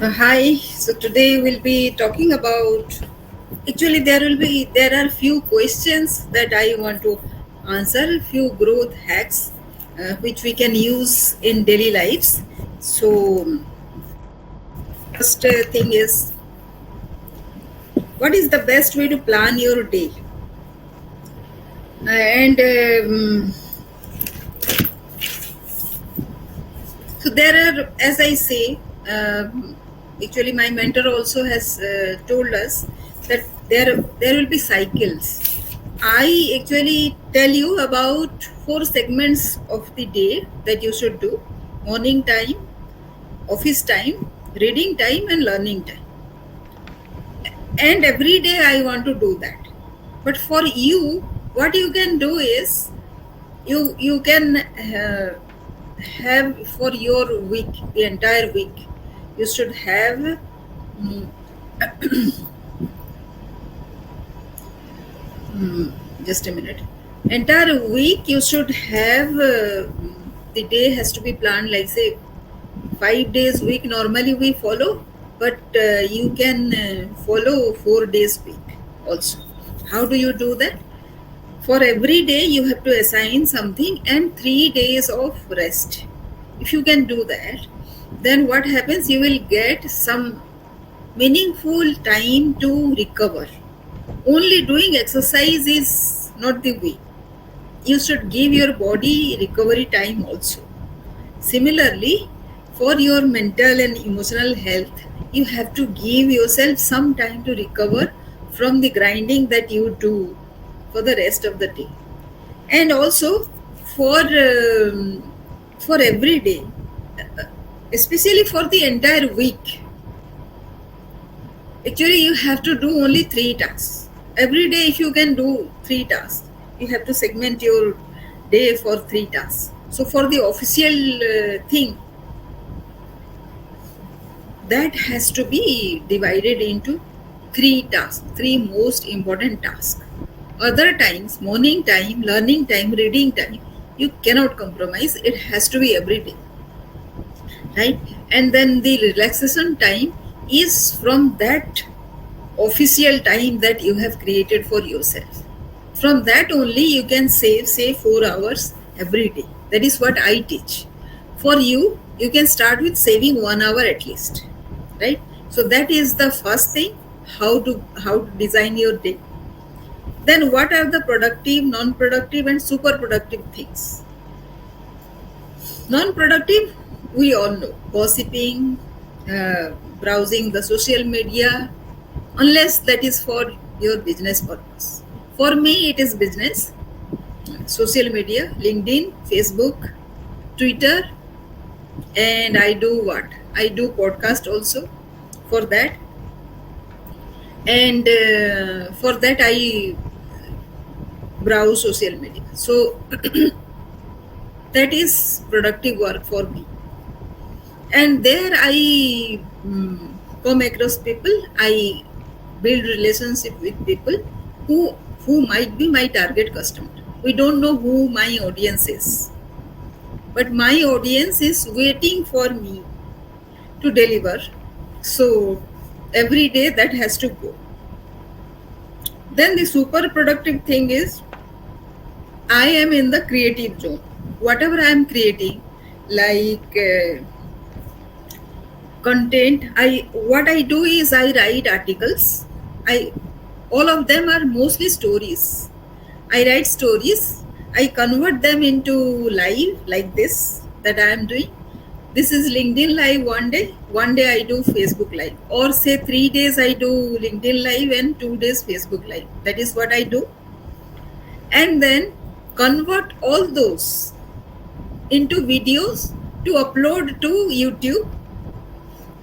Hi. So today we'll be talking about. Actually, there are few questions that I want to answer. Few growth hacks which we can use in daily lives. So first thing is, what is the best way to plan your day? And So there are, as I say, actually my mentor also has told us that there will be cycles. I actually tell you about four segments of the day that you should do: morning time, office time, reading time, and learning time. And every day I want to do that. But for you, what you can do is you can have for your week, the entire week, you should have mm, just a minute, entire week you should have the day has to be planned, like say 5 days week normally we follow, but you can follow 4 days week also. How do you do that? For every day you have to assign something and 3 days of rest. If you can do that, then what happens, you will get some meaningful time to recover. Only doing exercise is not the way. You should give your body recovery time also. Similarly, for your mental and emotional health, you have to give yourself some time to recover from the grinding that you do for the rest of the day. And also for every day, especially for the entire week, actually you have to do only 3 tasks every day. If you can do 3 tasks, you have to segment your day for 3 tasks. So for the official thing, that has to be divided into 3 tasks, three most important tasks. Other times, morning time, learning time, reading time, you cannot compromise. It has to be every day, right? And then the relaxation time is from that official time that you have created for yourself. From that only you can save, say, 4 hours every day. That is what I teach. For you, you can start with saving 1 hour at least, right? So that is the first thing, how to design your day. Then what are the productive, non-productive, and super productive things? Non-productive, we all know: gossiping, browsing the social media, unless that is for your business purpose. For me, it is business. Social media, LinkedIn, Facebook, Twitter, and I do what? I do podcast also for that, and for that I browse social media. So that is productive work for me. And there I come across people. I build relationship with people who might be my target customer. We don't know who my audience is, but my audience is waiting for me to deliver. So every day that has to go. Then the super productive thing is, I am in the creative zone. Whatever I am creating, like content, I what I do is I write articles. I All of them are mostly stories. I write stories, I convert them into live, like this that I am doing. This is LinkedIn live one day I do Facebook live, or say 3 days I do LinkedIn live and 2 days Facebook live. That is what I do. And then convert all those into videos to upload to YouTube.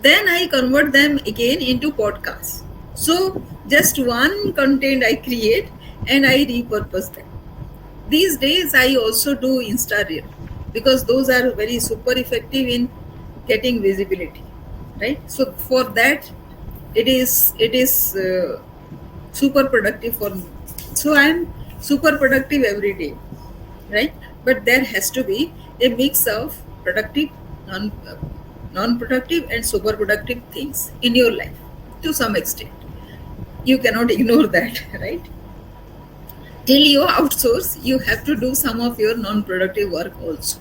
Then I convert them again into podcasts. So just one content I create and I repurpose them. These days I also do Insta Reel, because those are very super effective in getting visibility, right? So for that, it is super productive for me. So I am super productive every day, right? But there has to be a mix of productive, non non productive and super productive things in your life to some extent. You cannot ignore that, right? Till you outsource, you have to do some of your non productive work also.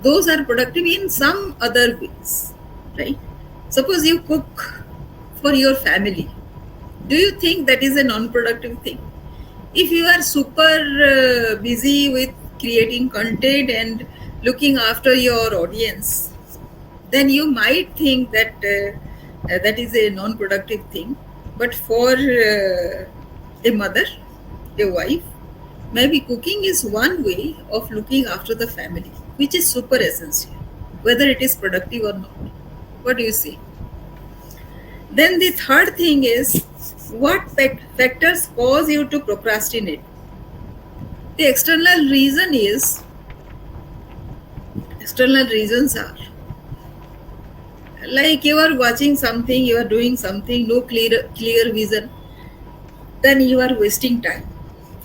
Those are productive in some other ways, right? Suppose you cook for your family. Do you think that is a non productive thing? If you are super busy with creating content and looking after your audience, then you might think that that is a non-productive thing. But for a mother, a wife, maybe cooking is one way of looking after the family, which is super essential, whether it is productive or not. What do you say? Then the third thing is, what factors cause you to procrastinate? The external reasons are like you are watching something, you are doing something, no clear vision, then you are wasting time.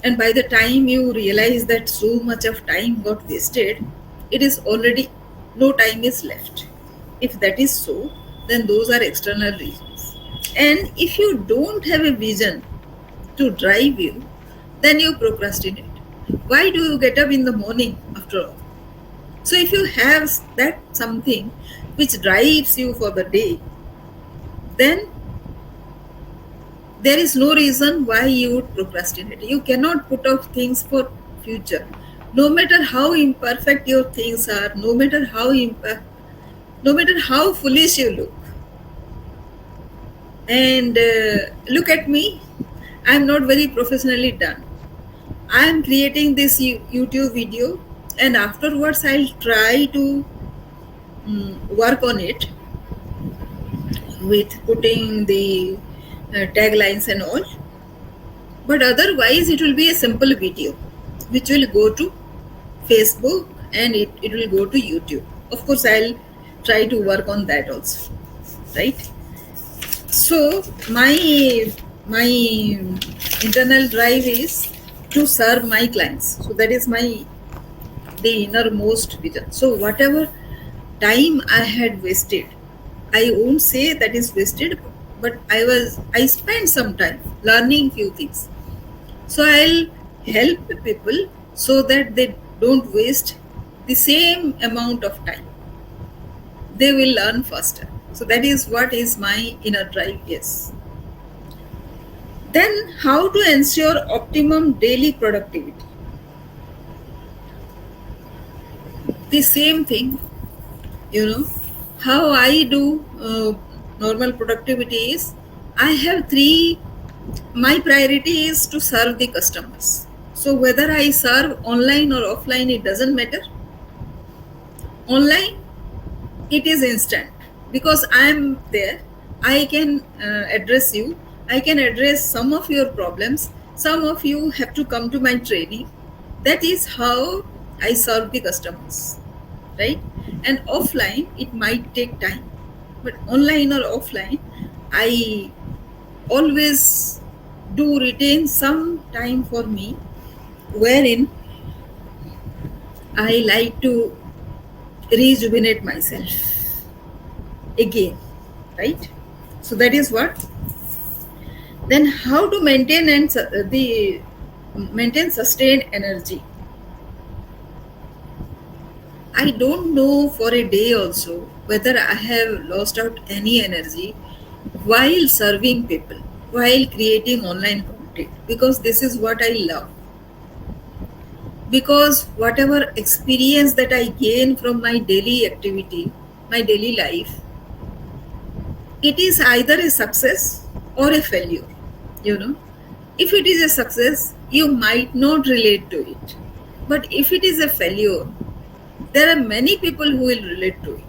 And by the time you realize that so much of time got wasted, it is already no time is left. If that is so, then those are external reasons. And if you don't have a vision to drive you, then you procrastinate. Why do you get up in the morning after all? So if you have that something which drives you for the day, then there is no reason why you would procrastinate. You cannot put off things for future. No matter how imperfect your things are, no matter how foolish you look. And look at me, I am not very professionally done. I am creating this YouTube video, and afterwards I'll try to work on it with putting the taglines and all. But otherwise, it will be a simple video which will go to Facebook and it will go to YouTube. Of course, I'll try to work on that also, right? So my internal drive is to serve my clients. So that is my the innermost vision. So whatever time I had wasted, I won't say that is wasted, but I spent some time learning few things. So I'll help people so that they don't waste the same amount of time. They will learn faster. So that is what is my inner drive, yes. Then how to ensure optimum daily productivity? The same thing, you know, how I do normal productivity is, I have three, my priority is to serve the customers. So whether I serve online or offline, it doesn't matter. Online, it is instant because I am there. I can address you. I can address some of your problems. Some of you have to come to my training. That is how I serve the customers, right? And offline, it might take time, but online or offline, I always do retain some time for me, wherein I like to rejuvenate myself again, right? So that is what. Then how to maintain maintain sustained energy? I don't know for a day also whether I have lost out any energy while serving people, while creating online content, because this is what I love. Because whatever experience that I gain from my daily activity, my daily life, it is either a success or a failure. You know, if it is a success, you might not relate to it. But if it is a failure, there are many people who will relate to it.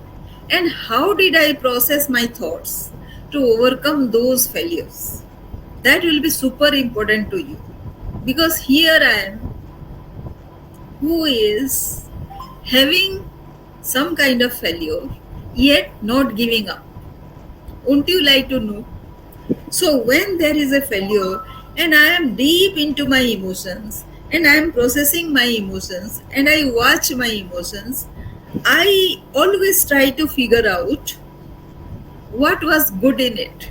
And how did I process my thoughts to overcome those failures? That will be super important to you. Because here I am, who is having some kind of failure, yet not giving up. Wouldn't you like to know? So, when there is a failure and I am deep into my emotions and I am processing my emotions and I watch my emotions, I always try to figure out What was good in it?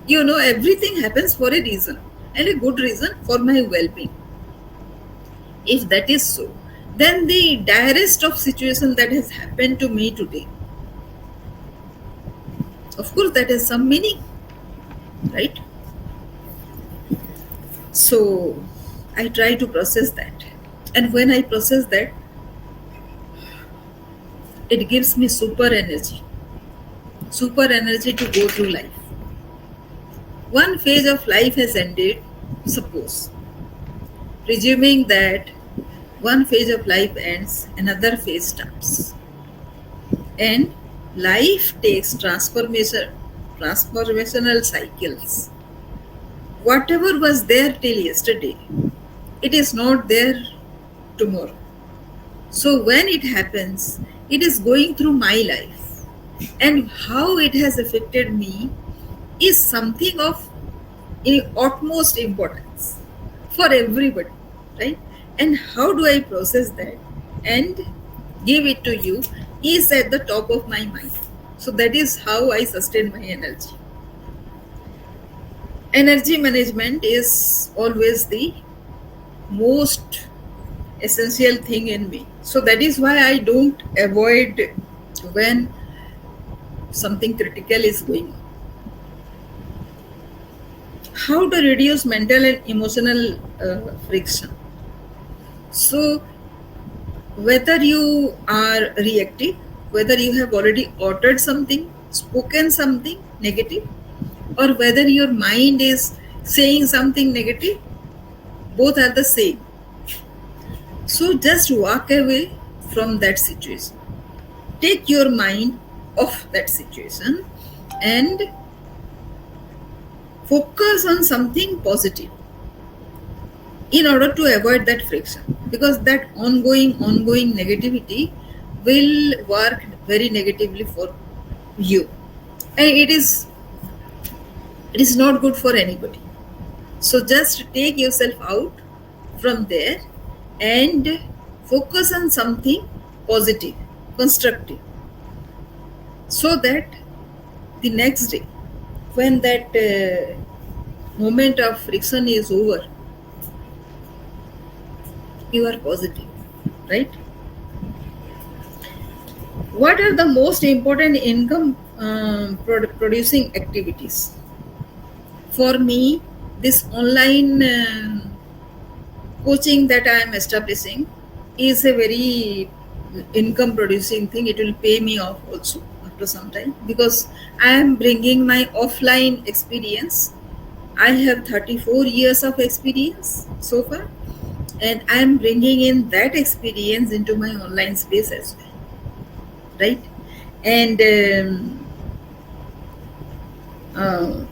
Everything happens for a reason, and a good reason for my well-being. If that is so, then the direst of situation that has happened to me today, of course, that has some meaning, right? So I try to process that. And when I process that, it gives me super energy to go through life. One phase of life has ended, suppose, presuming that one phase of life ends, another phase starts. And life takes transformational cycles. Whatever was there till yesterday, it is not there tomorrow. So when it happens, it is going through my life. And how it has affected me is something of utmost importance for everybody, right? And how do I process that and give it to you is at the top of my mind. So that is how I sustain my energy. Energy management is always the most essential thing in me. So that is why I don't avoid when something critical is going on. How to reduce mental and emotional friction? So whether you are reactive, whether you have already uttered something, spoken something negative, or whether your mind is saying something negative, both are the same. So just walk away from that situation. Take your mind off that situation and focus on something positive in order to avoid that friction, because that ongoing negativity will work very negatively for you, and it is not good for anybody. So just take yourself out from there and focus on something positive, constructive, so that the next day, when that moment of friction is over, you are positive, right? What are the most important income producing activities? For me, this online coaching that I am establishing is a very income producing thing. It will pay me off also after some time, because I am bringing my offline experience. I have 34 years of experience so far, and I am bringing in that experience into my online space as well, right? And uh,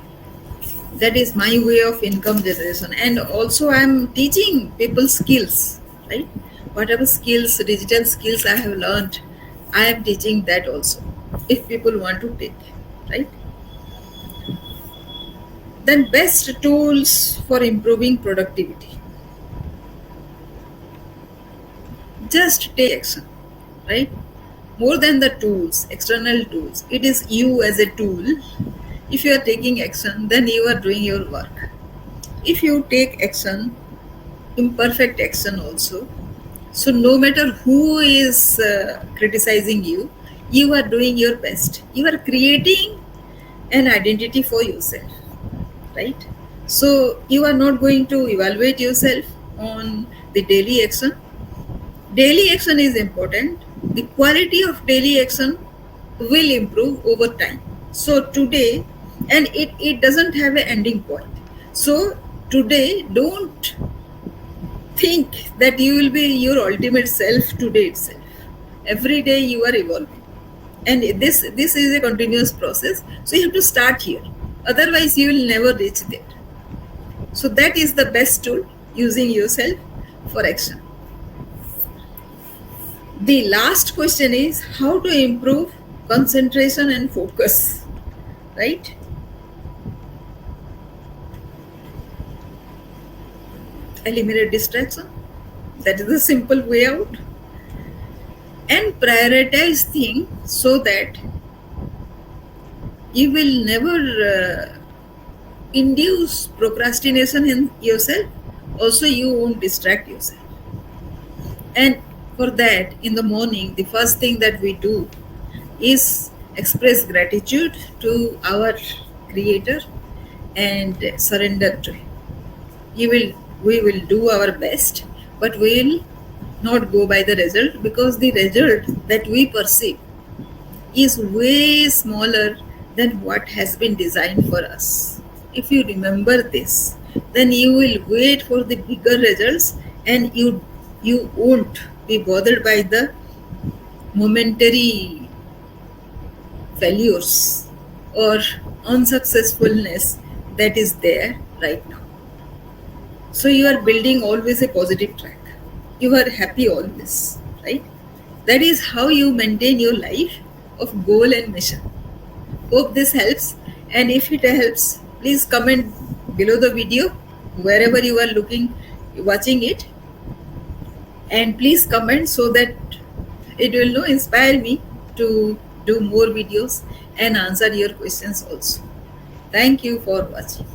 that is my way of income generation. And also I am teaching people skills, right? Whatever skills, digital skills I have learned, I am teaching that also, if people want to take, right? Then best tools for improving productivity. Just take action, right? More than the tools, external tools, it is you as a tool. If you are taking action, then you are doing your work. If you take action, imperfect action also, so no matter who is criticizing you, you are doing your best, you are creating an identity for yourself, right? So you are not going to evaluate yourself on the daily action. Daily action is important. The quality of daily action will improve over time. So today, and it doesn't have an ending point. So today, don't think that you will be your ultimate self today itself. Every day you are evolving. And this is a continuous process. So you have to start here. Otherwise, you will never reach there. So that is the best tool, using yourself for action. The last question is how to improve concentration and focus, right? Eliminate distraction. That is the simple way out. And prioritize things so that you will never induce procrastination in yourself. Also, you won't distract yourself. And for that, in the morning, the first thing that we do is express gratitude to our Creator and surrender to Him. You will, we will do our best, but we will not go by the result, because the result that we perceive is way smaller than what has been designed for us. If you remember this, then you will wait for the bigger results, and you won't be bothered by the momentary failures or unsuccessfulness that is there right now. So you are building always a positive track. You are happy always, right? That is how you maintain your life of goal and mission. Hope this helps. And if it helps, please comment below the video, wherever you are looking, watching it. And please comment so that it will inspire me to do more videos and answer your questions also. Thank you for watching.